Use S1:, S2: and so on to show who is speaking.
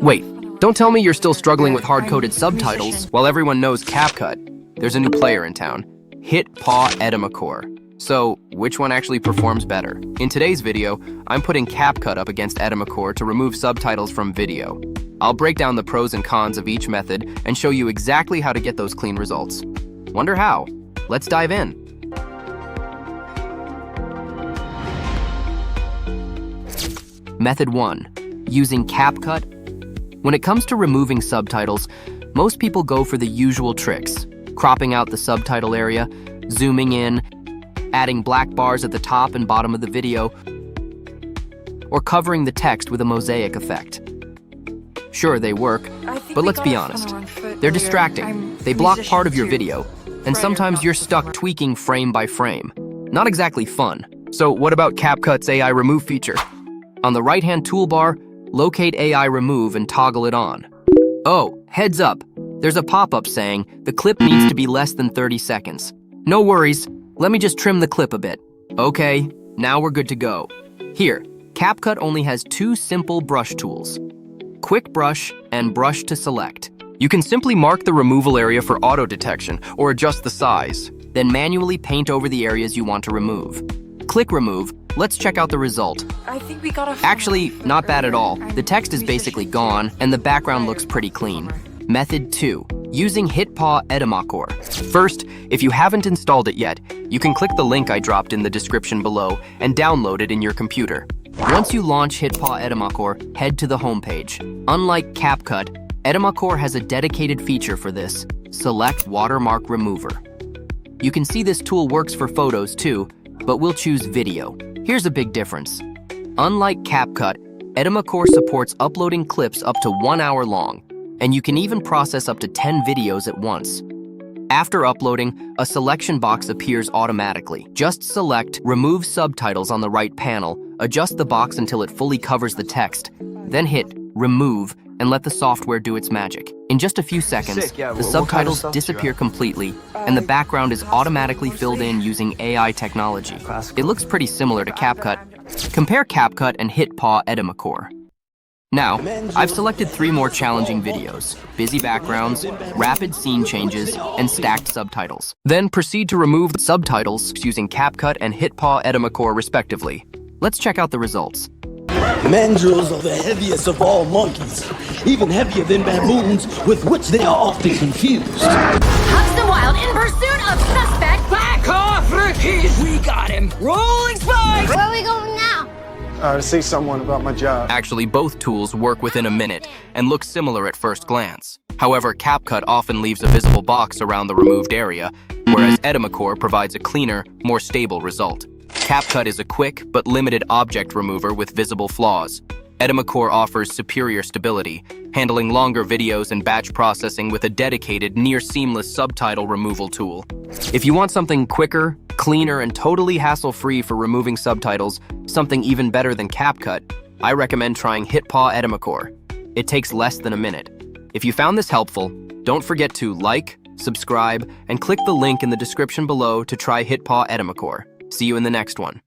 S1: Wait, don't tell me you're still struggling with hard-coded subtitles while everyone knows CapCut. There's a new player in town, HitPaw Edimakor. So, which one actually performs better? In today's video, I'm putting CapCut up against Edimakor to remove subtitles from video. I'll break down the pros and cons of each method and show you exactly how to get those clean results. Wonder how? Let's dive in. Method 1. Using CapCut. When it comes to removing subtitles, most people go for the usual tricks, cropping out the subtitle area, zooming in, adding black bars at the top and bottom of the video, or covering the text with a mosaic effect. Sure, they work, but let's be honest. They're distracting. They block part of your video, and sometimes you're stuck tweaking frame by frame. Not exactly fun. So what about CapCut's AI Remove feature? On the right-hand toolbar, locate AI Remove and toggle it on. Oh, heads up. There's a pop-up saying the clip needs to be less than 30 seconds. No worries. Let me just trim the clip a bit. Okay, now we're good to go. Here, CapCut only has two simple brush tools: Quick Brush and Brush to Select. You can simply mark the removal area for auto detection or adjust the size, then manually paint over the areas you want to remove. Click Remove. Let's check out the result. Actually, not bad at all. The text is basically gone, and the background looks pretty clean. Method 2. Using HitPaw Edimakor. First, if you haven't installed it yet, you can click the link I dropped in the description below and download it in your computer. Once you launch HitPaw Edimakor, head to the homepage. Unlike CapCut, Edimakor has a dedicated feature for this: Select Watermark Remover. You can see this tool works for photos too, but we'll choose video. Here's a big difference. Unlike CapCut, Edimakor supports uploading clips up to 1 hour long, and you can even process up to 10 videos at once. After uploading, a selection box appears automatically. Just select Remove Subtitles on the right panel, adjust the box until it fully covers the text, then hit Remove and let the software do its magic. In just a few seconds, the subtitles disappear completely, and the background is automatically filled in using AI technology. It looks pretty similar to CapCut. Compare CapCut and HitPaw Edimakor. Now, I've selected 3 more challenging videos: busy backgrounds, rapid scene changes, and stacked subtitles. Then proceed to remove the subtitles using CapCut and HitPaw Edimakor respectively. Let's check out the results.
S2: Mandrills are the heaviest of all monkeys, even heavier than baboons, with which they are often confused.
S3: Hudson Wild in pursuit of suspect.
S4: Back off, rookies! We got him! Rolling spikes!
S3: Where are we going now?
S5: To see someone about my job.
S1: Actually, both tools work within a minute and look similar at first glance. However, CapCut often leaves a visible box around the removed area, whereas Edimakor provides a cleaner, more stable result. CapCut is a quick but limited object remover with visible flaws. Edimakor offers superior stability, handling longer videos and batch processing with a dedicated, near-seamless subtitle removal tool. If you want something quicker, cleaner, and totally hassle-free for removing subtitles, something even better than CapCut, I recommend trying HitPaw Edimakor. It takes less than a minute. If you found this helpful, don't forget to like, subscribe, and click the link in the description below to try HitPaw Edimakor. See you in the next one.